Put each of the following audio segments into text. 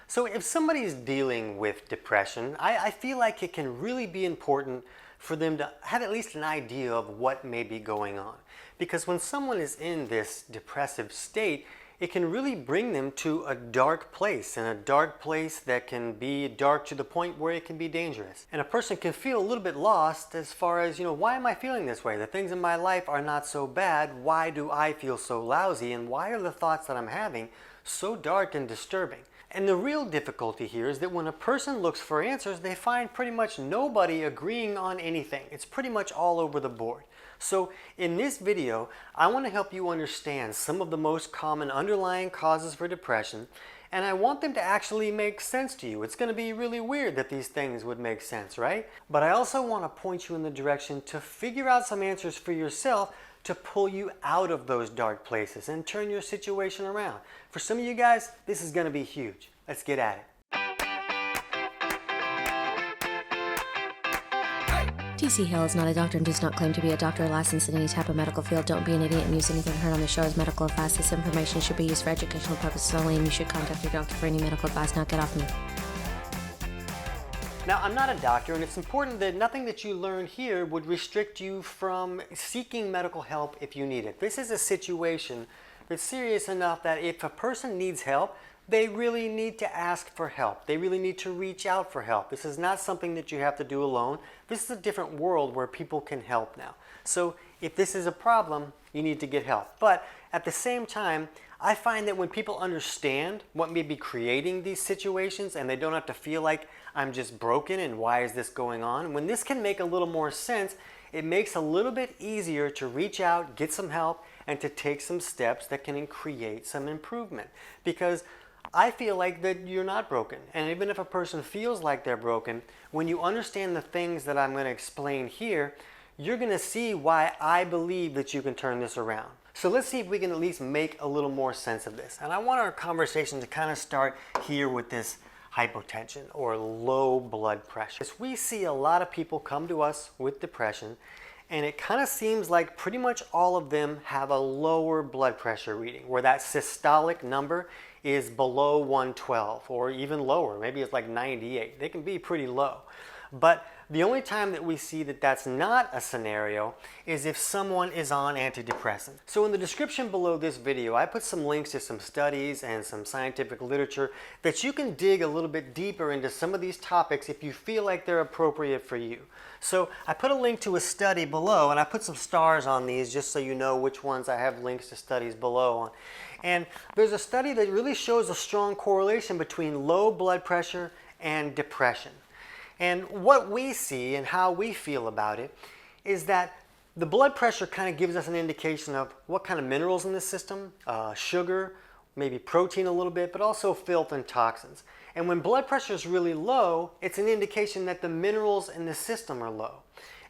So if somebody's dealing with depression, I feel like it can really be important for them to have at least an idea of what may be going on. Because when someone is in this depressive state, it can really bring them to a dark place, and a dark place that can be dark to the point where it can be dangerous. And a person can feel a little bit lost as far as, why am I feeling this way? The things in my life are not so bad. Why do I feel so lousy? And why are the thoughts that I'm having so dark and disturbing? And the real difficulty here is that when a person looks for answers, they find pretty much nobody agreeing on anything. It's pretty much all over the board. So in this video, I want to help you understand some of the most common underlying causes for depression, and I want them to actually make sense to you. It's going to be really weird that these things would make sense, right? But I also want to point you in the direction to figure out some answers for yourself to pull you out of those dark places and turn your situation around. For some of you guys, this is going to be huge. Let's get at it. TC Hale is not a doctor and does not claim to be a doctor or licensed in any type of medical field. Don't be an idiot and use anything heard on the show as medical advice. This information should be used for educational purposes only, and you should contact your doctor for any medical advice. Now get off me. Now, I'm not a doctor, and it's important that nothing that you learn here would restrict you from seeking medical help if you need it. This is a situation that's serious enough that if a person needs help, they really need to ask for help. They really need to reach out for help. This is not something that you have to do alone. This is a different world where people can help now. So if this is a problem, you need to get help. But at the same time, I find that when people understand what may be creating these situations and they don't have to feel like I'm just broken and why is this going on, when this can make a little more sense, it makes a little bit easier to reach out, get some help, and to take some steps that can create some improvement. Because I feel like that you're not broken. And even if a person feels like they're broken, when you understand the things that I'm going to explain here, you're going to see why I believe that you can turn this around. So let's see if we can at least make a little more sense of this. And I want our conversation to kind of start here with this hypotension or low blood pressure. As we see a lot of people come to us with depression, and it kind of seems like pretty much all of them have a lower blood pressure reading, where that systolic number is below 112 or even lower. Maybe it's like 98. They can be pretty low. But the only time that we see that that's not a scenario is if someone is on antidepressants. So in the description below this video, I put some links to some studies and some scientific literature that you can dig a little bit deeper into some of these topics if you feel like they're appropriate for you. So I put a link to a study below, and I put some stars on these just so you know which ones I have links to studies below on. And there's a study that really shows a strong correlation between low blood pressure and depression. And what we see and how we feel about it is that the blood pressure kind of gives us an indication of what kind of minerals in the system, sugar, maybe protein a little bit, but also filth and toxins. And when blood pressure is really low, it's an indication that the minerals in the system are low.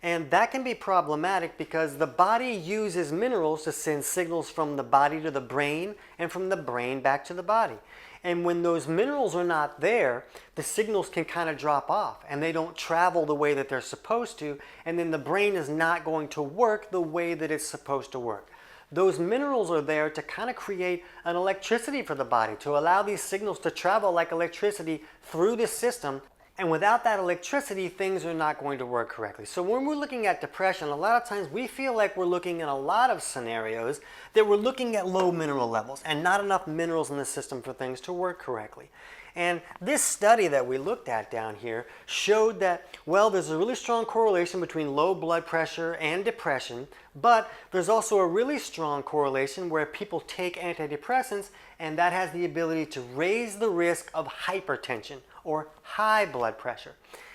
And that can be problematic because the body uses minerals to send signals from the body to the brain and from the brain back to the body. And when those minerals are not there, the signals can kind of drop off and they don't travel the way that they're supposed to, and then the brain is not going to work the way that it's supposed to work. Those minerals are there to kind of create an electricity for the body, to allow these signals to travel like electricity through the system. And without that electricity, things are not going to work correctly. So when we're looking at depression, a lot of times we feel like we're looking in a lot of scenarios that we're looking at low mineral levels and not enough minerals in the system for things to work correctly. And this study that we looked at down here showed that, well, there's a really strong correlation between low blood pressure and depression, but there's also a really strong correlation where people take antidepressants, and that has the ability to raise the risk of hypertension or high blood pressure.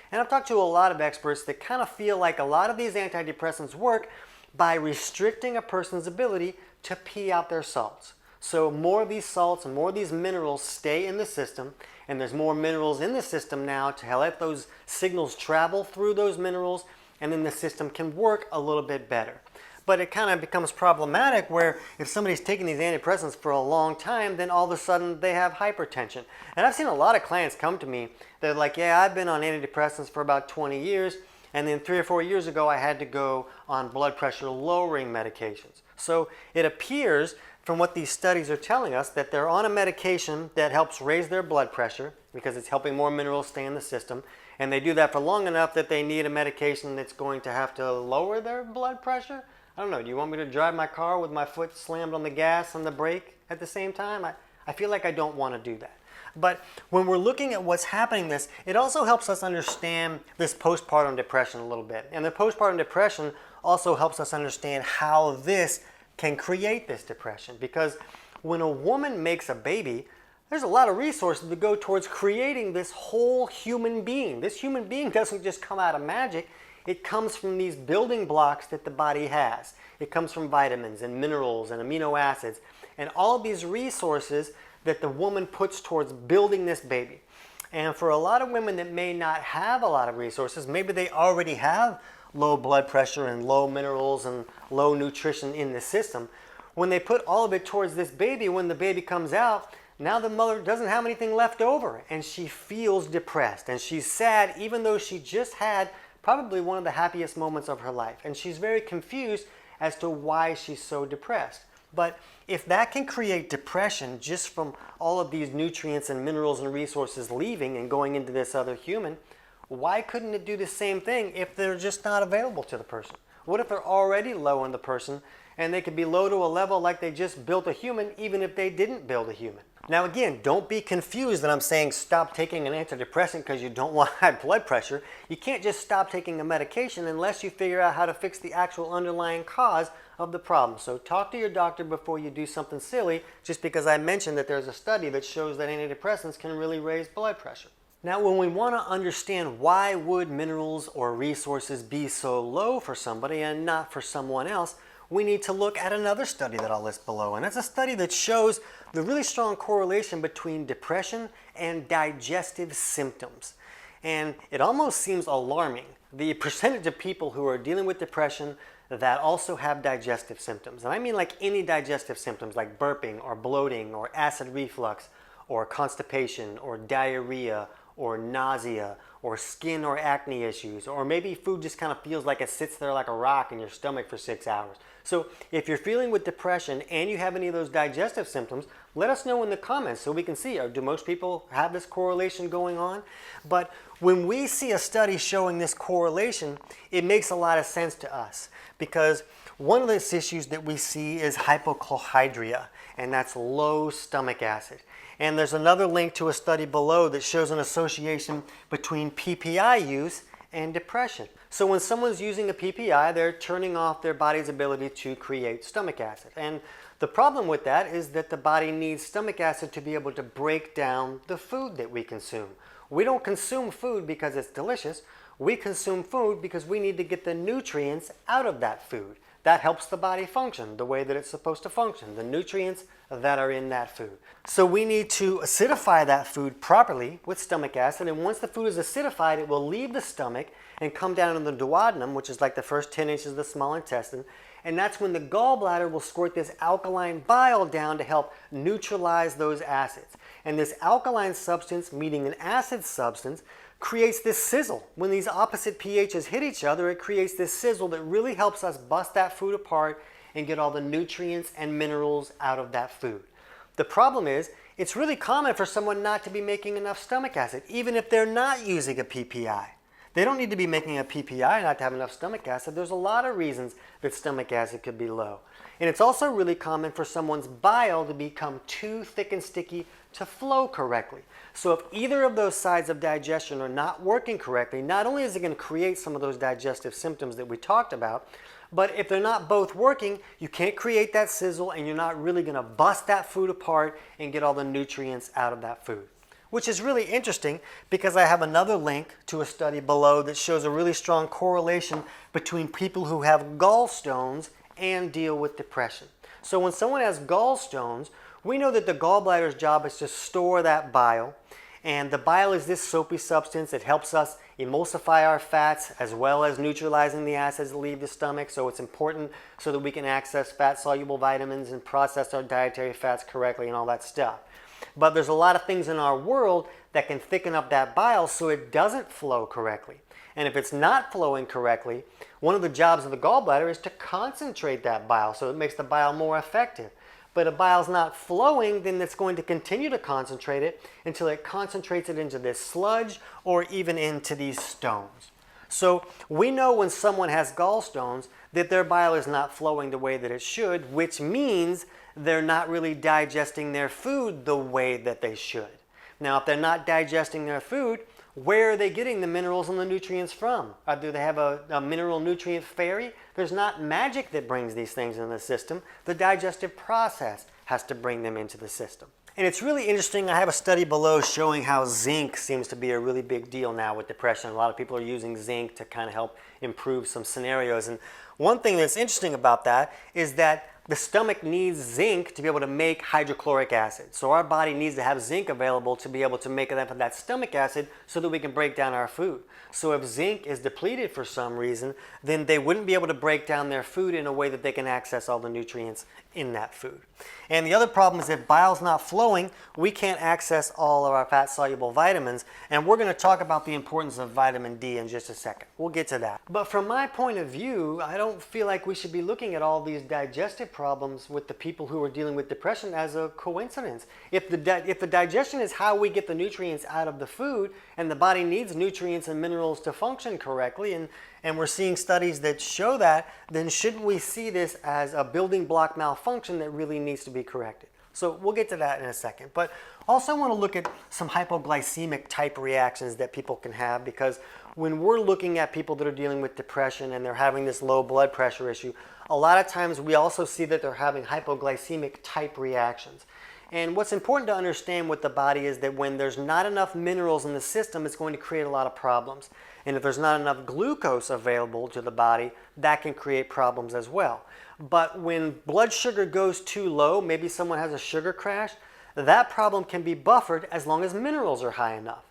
And I've talked to a lot of experts that kind of feel like a lot of these antidepressants work by restricting a person's ability to pee out their salts. So more of these salts and more of these minerals stay in the system, and there's more minerals in the system now to let those signals travel through those minerals, and then the system can work a little bit better. But it kind of becomes problematic where if somebody's taking these antidepressants for a long time, then all of a sudden they have hypertension. And I've seen a lot of clients come to me, they're like, yeah, I've been on antidepressants for about 20 years, and then 3 or 4 years ago I had to go on blood pressure lowering medications. So it appears from what these studies are telling us, that they're on a medication that helps raise their blood pressure because it's helping more minerals stay in the system. And they do that for long enough that they need a medication that's going to have to lower their blood pressure. I don't know, do you want me to drive my car with my foot slammed on the gas and the brake at the same time? I feel like I don't want to do that. But when we're looking at what's happening in this, it also helps us understand this postpartum depression a little bit. And the postpartum depression also helps us understand how this can create this depression. Because when a woman makes a baby, there's a lot of resources that go towards creating this whole human being. This human being doesn't just come out of magic. It comes from these building blocks that the body has. It comes from vitamins and minerals and amino acids and all of these resources that the woman puts towards building this baby. And for a lot of women that may not have a lot of resources, maybe they already have low blood pressure and low minerals and low nutrition in the system, when they put all of it towards this baby, when the baby comes out, now the mother doesn't have anything left over and she feels depressed and she's sad even though she just had probably one of the happiest moments of her life. And she's very confused as to why she's so depressed. But if that can create depression just from all of these nutrients and minerals and resources leaving and going into this other human, why couldn't it do the same thing if they're just not available to the person? What if they're already low in the person and they could be low to a level like they just built a human even if they didn't build a human? Now again, don't be confused that I'm saying stop taking an antidepressant because you don't want high blood pressure. You can't just stop taking a medication unless you figure out how to fix the actual underlying cause of the problem. So talk to your doctor before you do something silly just because I mentioned that there's a study that shows that antidepressants can really raise blood pressure. Now when we want to understand why would minerals or resources be so low for somebody and not for someone else, we need to look at another study that I'll list below. And it's a study that shows the really strong correlation between depression and digestive symptoms. And it almost seems alarming, the percentage of people who are dealing with depression that also have digestive symptoms. And I mean like any digestive symptoms like burping or bloating or acid reflux or constipation or diarrhea or nausea or skin or acne issues, or maybe food just kind of feels like it sits there like a rock in your stomach for 6 hours. So if you're feeling with depression and you have any of those digestive symptoms, let us know in the comments so we can see, do most people have this correlation going on? But when we see a study showing this correlation, it makes a lot of sense to us because one of those issues that we see is hypochlorhydria, and that's low stomach acid. And there's another link to a study below that shows an association between PPI use and depression. So when someone's using a PPI, they're turning off their body's ability to create stomach acid. And the problem with that is that the body needs stomach acid to be able to break down the food that we consume. We don't consume food because it's delicious. We consume food because we need to get the nutrients out of that food. That helps the body function the way that it's supposed to function, the nutrients that are in that food. So we need to acidify that food properly with stomach acid, and once the food is acidified, it will leave the stomach and come down into the duodenum, which is like the first 10 inches of the small intestine, and that's when the gallbladder will squirt this alkaline bile down to help neutralize those acids. And this alkaline substance meeting an acid substance creates this sizzle. When these opposite pHs hit each other, it creates this sizzle that really helps us bust that food apart and get all the nutrients and minerals out of that food. The problem is, it's really common for someone not to be making enough stomach acid, even if they're not using a PPI. They don't need to be making a PPI not to have enough stomach acid. There's a lot of reasons that stomach acid could be low. And it's also really common for someone's bile to become too thick and sticky to flow correctly. So if either of those sides of digestion are not working correctly, not only is it going to create some of those digestive symptoms that we talked about, but if they're not both working, you can't create that sizzle and you're not really going to bust that food apart and get all the nutrients out of that food. Which is really interesting because I have another link to a study below that shows a really strong correlation between people who have gallstones and deal with depression. So when someone has gallstones, we know that the gallbladder's job is to store that bile, and the bile is this soapy substance that helps us emulsify our fats as well as neutralizing the acids that leave the stomach. So it's important so that we can access fat-soluble vitamins and process our dietary fats correctly and all that stuff. But there's a lot of things in our world that can thicken up that bile so it doesn't flow correctly. And if it's not flowing correctly, one of the jobs of the gallbladder is to concentrate that bile so it makes the bile more effective. But if bile's not flowing, then it's going to continue to concentrate it until it concentrates it into this sludge or even into these stones. So we know when someone has gallstones that their bile is not flowing the way that it should, which means they're not really digesting their food the way that they should. Now, if they're not digesting their food, where are they getting the minerals and the nutrients from? Do they have a mineral nutrient fairy? There's not magic that brings these things in the system. The digestive process has to bring them into the system. And it's really interesting. I have a study below showing how zinc seems to be a really big deal now with depression. A lot of people are using zinc to kind of help improve some scenarios. And one thing that's interesting about that is that the stomach needs zinc to be able to make hydrochloric acid. So our body needs to have zinc available to be able to make that stomach acid so that we can break down our food. So if zinc is depleted for some reason, then they wouldn't be able to break down their food in a way that they can access all the nutrients in that food. And the other problem is if bile's not flowing, we can't access all of our fat-soluble vitamins. And we're going to talk about the importance of vitamin D in just a second. We'll get to that. But from my point of view, I don't feel like we should be looking at all these digestive problems with the people who are dealing with depression as a coincidence. If the digestion is how we get the nutrients out of the food, and the body needs nutrients and minerals to function correctly, and we're seeing studies that show that, then shouldn't we see this as a building block malfunction that really needs to be corrected? So we'll get to that in a second. But also I want to look at some hypoglycemic type reactions that people can have, because when we're looking at people that are dealing with depression and they're having this low blood pressure issue, a lot of times we also see that they're having hypoglycemic type reactions. And what's important to understand with the body is that when there's not enough minerals in the system, it's going to create a lot of problems. And if there's not enough glucose available to the body, that can create problems as well. But when blood sugar goes too low, maybe someone has a sugar crash, that problem can be buffered as long as minerals are high enough.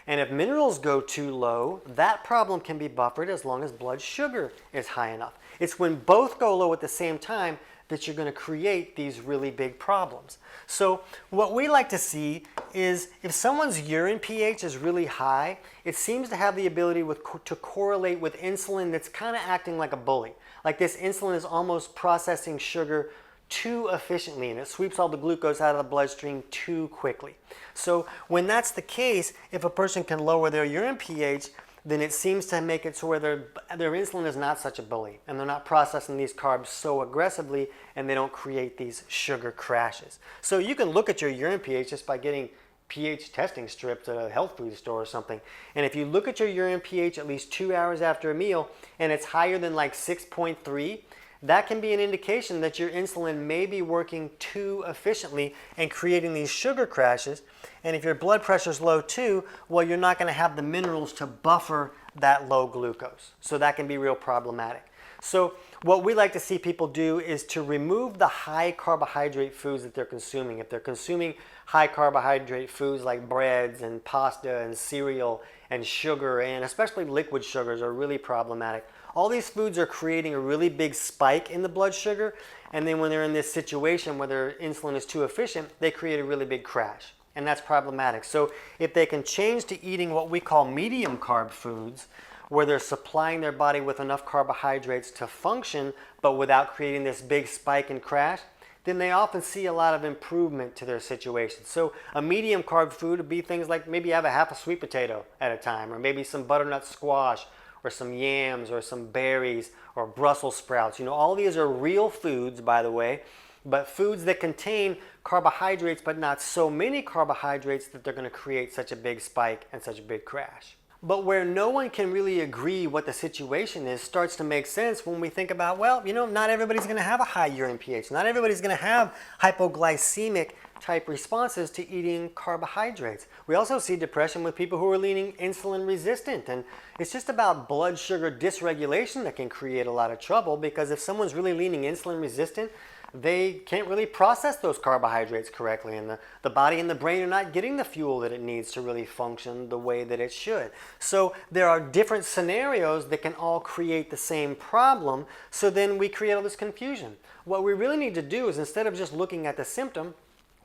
And if minerals go too low, that problem can be buffered as long as blood sugar is high enough. It's when both go low at the same time that you're going to create these really big problems. So what we like to see is if someone's urine pH is really high, it seems to have the ability to correlate with insulin that's kind of acting like a bully. Like this insulin is almost processing sugar too efficiently, and it sweeps all the glucose out of the bloodstream too quickly. So when that's the case, if a person can lower their urine pH, then it seems to make it so where their insulin is not such a bully, and they're not processing these carbs so aggressively, and they don't create these sugar crashes. So you can look at your urine pH just by getting pH testing strips at a health food store or something. And if you look at your urine pH at least 2 hours after a meal, and it's higher than like 6.3, that can be an indication that your insulin may be working too efficiently and creating these sugar crashes. And if your blood pressure is low too, well, you're not going to have the minerals to buffer that low glucose. So that can be real problematic. So what we like to see people do is to remove the high carbohydrate foods that they're consuming. If they're consuming high carbohydrate foods like breads and pasta and cereal and sugar, and especially liquid sugars, are really problematic. All these foods are creating a really big spike in the blood sugar, and then when they're in this situation where their insulin is too efficient, they create a really big crash, and that's problematic. So if they can change to eating what we call medium carb foods, where they're supplying their body with enough carbohydrates to function, but without creating this big spike and crash, then they often see a lot of improvement to their situation. So a medium carb food would be things like maybe have a half a sweet potato at a time, or maybe some butternut squash, or some yams, or some berries, or Brussels sprouts. You know, all these are real foods, by the way, but foods that contain carbohydrates, but not so many carbohydrates that they're going to create such a big spike and such a big crash. But where no one can really agree what the situation is starts to make sense when we think about, well, you know, not everybody's going to have a high urine pH. Not everybody's going to have hypoglycemic type responses to eating carbohydrates. We also see depression with people who are leaning insulin resistant, and it's just about blood sugar dysregulation that can create a lot of trouble, because if someone's really leaning insulin resistant, they can't really process those carbohydrates correctly, and the body and the brain are not getting the fuel that it needs to really function the way that it should. So there are different scenarios that can all create the same problem, so then we create all this confusion. What we really need to do is, instead of just looking at the symptom,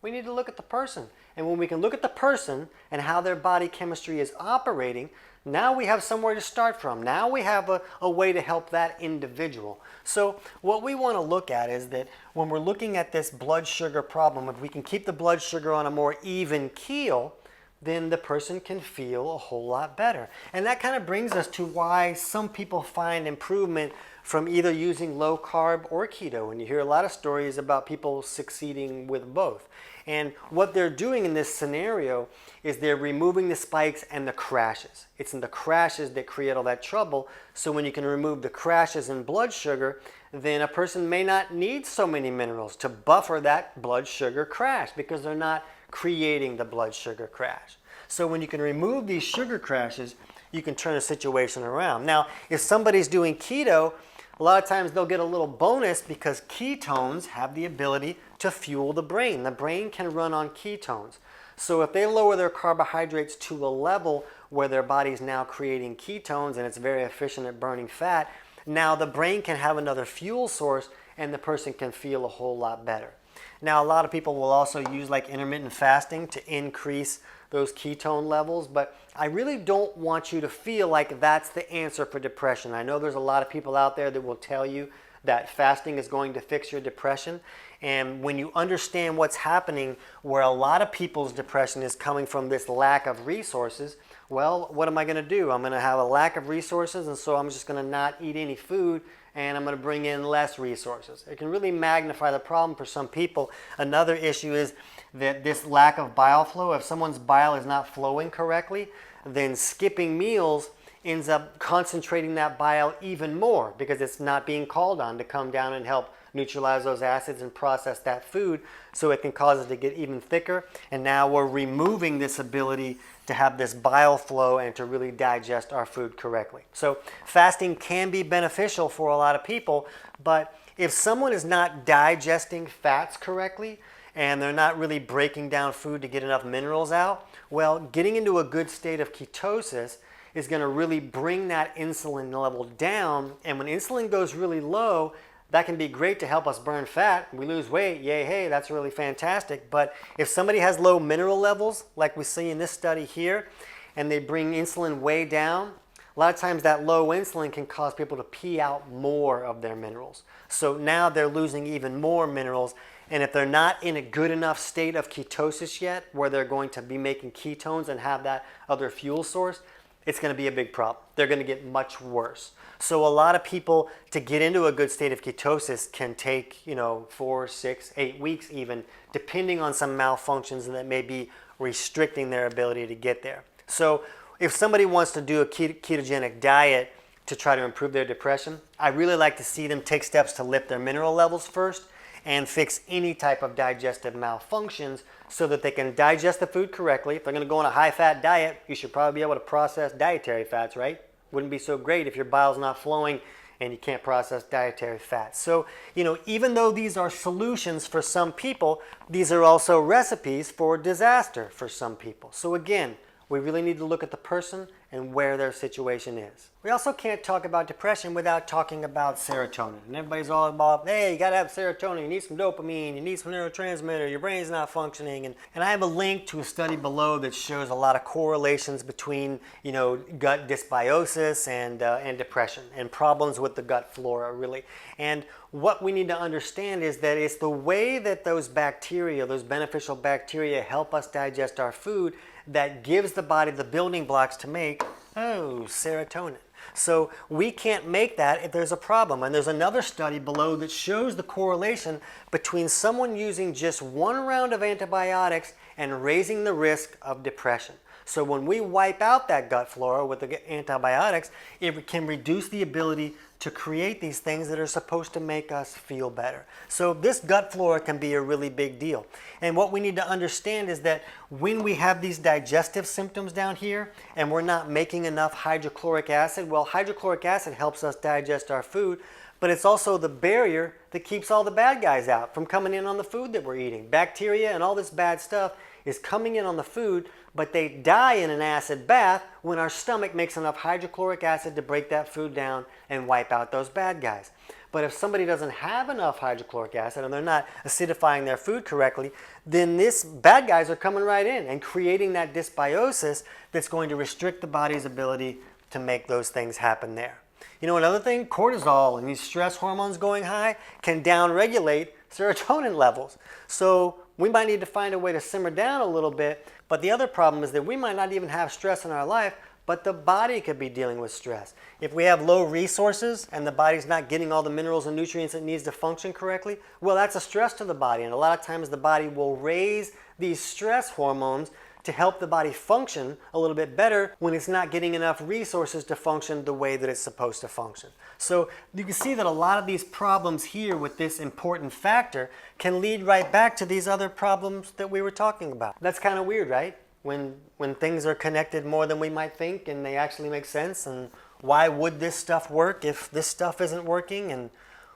we need to look at the person And when we can look at the person and how their body chemistry is operating, now we have somewhere to start from. Now we have a way to help that individual. So what we want to look at is that when we're looking at this blood sugar problem, if we can keep the blood sugar on a more even keel, then the person can feel a whole lot better. And that kind of brings us to why some people find improvement from either using low carb or keto. And you hear a lot of stories about people succeeding with both. And what they're doing in this scenario is they're removing the spikes and the crashes. It's in the crashes that create all that trouble. So when you can remove the crashes in blood sugar, then a person may not need so many minerals to buffer that blood sugar crash because they're not creating the blood sugar crash. So when you can remove these sugar crashes, you can turn a situation around. Now, if somebody's doing keto, a lot of times they'll get a little bonus because ketones have the ability to fuel the brain. The brain can run on ketones. So if they lower their carbohydrates to a level where their body's now creating ketones and it's very efficient at burning fat, now the brain can have another fuel source and the person can feel a whole lot better. Now, a lot of people will also use like intermittent fasting to increase those ketone levels, but I really don't want you to feel like that's the answer for depression. I know there's a lot of people out there that will tell you that fasting is going to fix your depression. And when you understand what's happening, where a lot of people's depression is coming from this lack of resources, well, what am I going to do? I'm going to have a lack of resources, and so I'm just going to not eat any food, and I'm going to bring in less resources. It can really magnify the problem for some people. Another issue is that this lack of bile flow, if someone's bile is not flowing correctly, then skipping meals ends up concentrating that bile even more because it's not being called on to come down and help neutralize those acids and process that food, so it can cause it to get even thicker. And now we're removing this ability to have this bile flow and to really digest our food correctly. So fasting can be beneficial for a lot of people, but if someone is not digesting fats correctly and they're not really breaking down food to get enough minerals out, well, getting into a good state of ketosis is going to really bring that insulin level down. And when insulin goes really low, that can be great to help us burn fat. We lose weight, yay, hey, that's really fantastic. But if somebody has low mineral levels, like we see in this study here, and they bring insulin way down, a lot of times that low insulin can cause people to pee out more of their minerals. So now they're losing even more minerals. And if they're not in a good enough state of ketosis yet, where they're going to be making ketones and have that other fuel source, it's going to be a big problem. They're going to get much worse. So a lot of people, to get into a good state of ketosis, can take 4, 6, 8 weeks even, depending on some malfunctions that may be restricting their ability to get there. So if somebody wants to do a ketogenic diet to try to improve their depression, I really like to see them take steps to lift their mineral levels first and fix any type of digestive malfunctions so that they can digest the food correctly. If they're going to go on a high-fat diet, you should probably be able to process dietary fats, right? Wouldn't be so great if your bile's not flowing and you can't process dietary fats. So, even though these are solutions for some people, these are also recipes for disaster for some people. So again, we really need to look at the person and where their situation is. We also can't talk about depression without talking about serotonin. And everybody's all about, hey, you gotta have serotonin, you need some dopamine, you need some neurotransmitter, your brain's not functioning. And I have a link to a study below that shows a lot of correlations between, gut dysbiosis and depression and problems with the gut flora, really. And what we need to understand is that it's the way that those bacteria, those beneficial bacteria, help us digest our food that gives the body the building blocks to make, serotonin. So we can't make that if there's a problem. And there's another study below that shows the correlation between someone using just one round of antibiotics and raising the risk of depression. So when we wipe out that gut flora with the antibiotics, it can reduce the ability to create these things that are supposed to make us feel better. So this gut flora can be a really big deal. And what we need to understand is that when we have these digestive symptoms down here and we're not making enough hydrochloric acid, well, hydrochloric acid helps us digest our food, but it's also the barrier that keeps all the bad guys out from coming in on the food that we're eating. Bacteria and all this bad stuff is coming in on the food, but they die in an acid bath when our stomach makes enough hydrochloric acid to break that food down and wipe out those bad guys. But if somebody doesn't have enough hydrochloric acid and they're not acidifying their food correctly, then these bad guys are coming right in and creating that dysbiosis that's going to restrict the body's ability to make those things happen there. You know, another thing, cortisol and these stress hormones going high can downregulate serotonin levels. So we might need to find a way to simmer down a little bit. But the other problem is that we might not even have stress in our life, but the body could be dealing with stress. If we have low resources and the body's not getting all the minerals and nutrients it needs to function correctly, well, that's a stress to the body. And a lot of times the body will raise these stress hormones to help the body function a little bit better when it's not getting enough resources to function the way that it's supposed to function. So you can see that a lot of these problems here with this important factor can lead right back to these other problems that we were talking about. That's kind of weird, right? When things are connected more than we might think and they actually make sense, and why would this stuff work if this stuff isn't working, and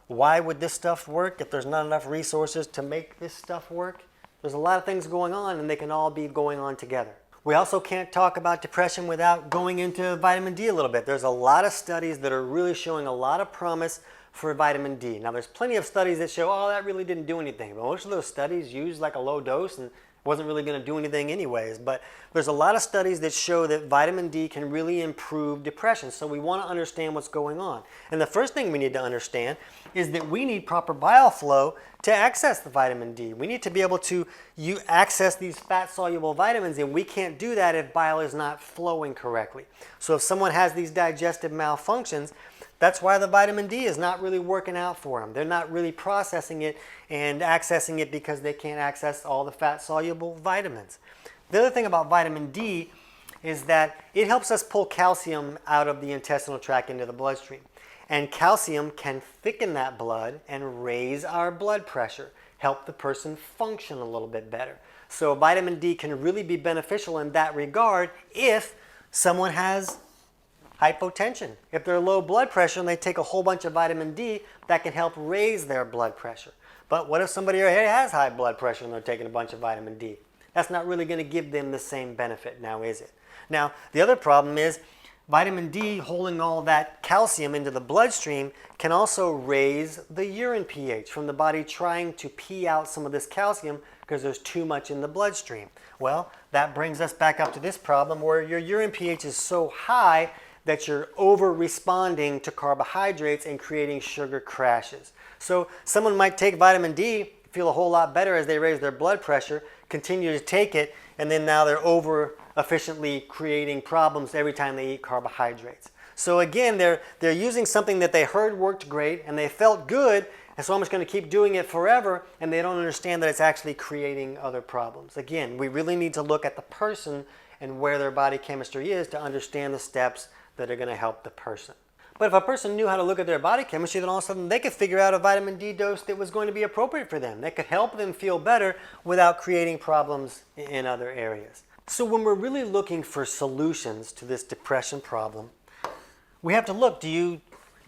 why would this stuff work if there's not enough resources to make this stuff work? There's a lot of things going on and they can all be going on together. We also can't talk about depression without going into vitamin D a little bit. There's a lot of studies that are really showing a lot of promise for vitamin D. Now there's plenty of studies that show, oh, that really didn't do anything. But most of those studies use like a low dose and wasn't really going to do anything anyways. But there's a lot of studies that show that vitamin D can really improve depression. So we want to understand what's going on. And the first thing we need to understand is that we need proper bile flow to access the vitamin D. We need to be able to access these fat-soluble vitamins, and we can't do that if bile is not flowing correctly. So if someone has these digestive malfunctions, that's why the vitamin D is not really working out for them. They're not really processing it and accessing it because they can't access all the fat-soluble vitamins. The other thing about vitamin D is that it helps us pull calcium out of the intestinal tract into the bloodstream. And calcium can thicken that blood and raise our blood pressure, help the person function a little bit better. So vitamin D can really be beneficial in that regard if someone has hypotension. If they're low blood pressure and they take a whole bunch of vitamin D, that can help raise their blood pressure. But what if somebody has high blood pressure and they're taking a bunch of vitamin D? That's not really going to give them the same benefit now, is it? Now, the other problem is vitamin D holding all that calcium into the bloodstream can also raise the urine pH from the body trying to pee out some of this calcium because there's too much in the bloodstream. Well, that brings us back up to this problem where your urine pH is so high that you're over-responding to carbohydrates and creating sugar crashes. So someone might take vitamin D, feel a whole lot better as they raise their blood pressure, continue to take it, and then now they're over-efficiently creating problems every time they eat carbohydrates. So again, they're using something that they heard worked great and they felt good, and so I'm just going to keep doing it forever, and they don't understand that it's actually creating other problems. Again, we really need to look at the person and where their body chemistry is to understand the steps that are going to help the person. But if a person knew how to look at their body chemistry, then all of a sudden they could figure out a vitamin D dose that was going to be appropriate for them. That could help them feel better without creating problems in other areas. So when we're really looking for solutions to this depression problem, we have to look, do you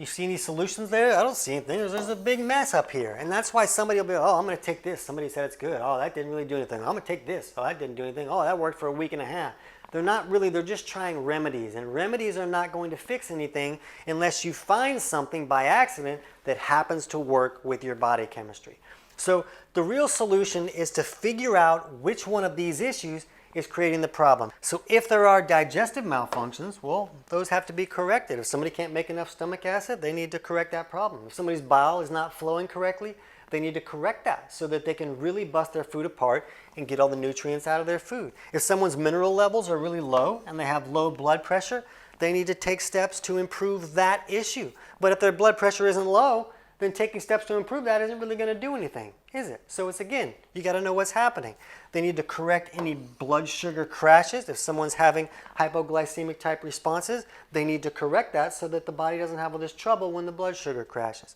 see any solutions there? I don't see anything. There's a big mess up here. And that's why somebody will be, oh, I'm going to take this. Somebody said it's good. Oh, that didn't really do anything. I'm going to take this. Oh, that didn't do anything. Oh, that worked for a week and a half. They're not really, they're just trying remedies. And remedies are not going to fix anything unless you find something by accident that happens to work with your body chemistry. So the real solution is to figure out which one of these issues is creating the problem. So if there are digestive malfunctions, well, those have to be corrected. If somebody can't make enough stomach acid, they need to correct that problem. If somebody's bile is not flowing correctly, they need to correct that so that they can really bust their food apart and get all the nutrients out of their food. If someone's mineral levels are really low and they have low blood pressure, they need to take steps to improve that issue. But if their blood pressure isn't low, then taking steps to improve that isn't really going to do anything, is it? So it's, again, you got to know what's happening. They need to correct any blood sugar crashes. If someone's having hypoglycemic type responses, they need to correct that so that the body doesn't have all this trouble when the blood sugar crashes.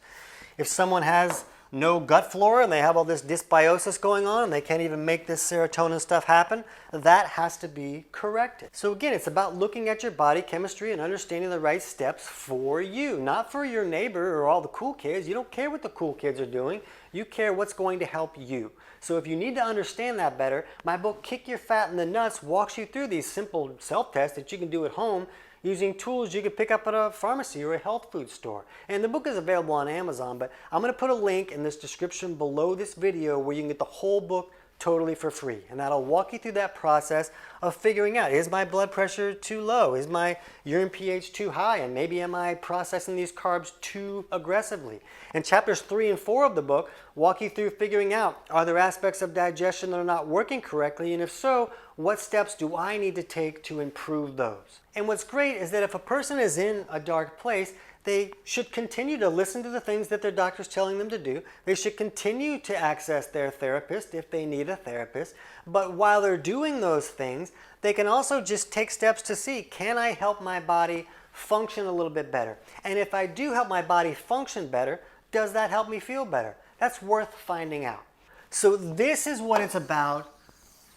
If someone has no gut flora and they have all this dysbiosis going on and they can't even make this serotonin stuff happen, that has to be corrected. So again, it's about looking at your body chemistry and understanding the right steps for you, not for your neighbor or all the cool kids. You don't care what the cool kids are doing. You care what's going to help you. So if you need to understand that better, my book, Kick Your Fat in the Nuts, walks you through these simple self-tests that you can do at home using tools you can pick up at a pharmacy or a health food store. And the book is available on Amazon, but I'm going to put a link in this description below this video where you can get the whole book totally for free. And that'll walk you through that process of figuring out, is my blood pressure too low? Is my urine pH too high? And maybe am I processing these carbs too aggressively? And chapters 3 and 4 of the book walk you through figuring out, are there aspects of digestion that are not working correctly? And if so, what steps do I need to take to improve those? And what's great is that if a person is in a dark place, they should continue to listen to the things that their doctor's telling them to do. They should continue to access their therapist if they need a therapist. But while they're doing those things, they can also just take steps to see, can I help my body function a little bit better? And if I do help my body function better, does that help me feel better? That's worth finding out. So this is what it's about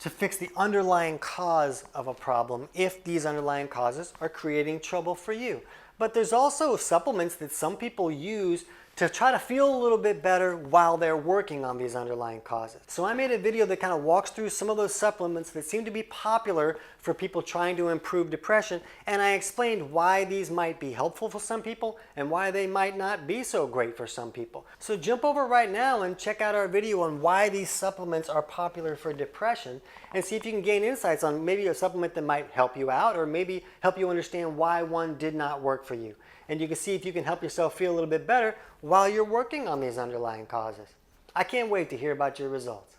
to fix the underlying cause of a problem if these underlying causes are creating trouble for you. But there's also supplements that some people use to try to feel a little bit better while they're working on these underlying causes. So I made a video that kind of walks through some of those supplements that seem to be popular for people trying to improve depression, and I explained why these might be helpful for some people and why they might not be so great for some people. So jump over right now and check out our video on why these supplements are popular for depression and see if you can gain insights on maybe a supplement that might help you out or maybe help you understand why one did not work for you. And you can see if you can help yourself feel a little bit better while you're working on these underlying causes. I can't wait to hear about your results.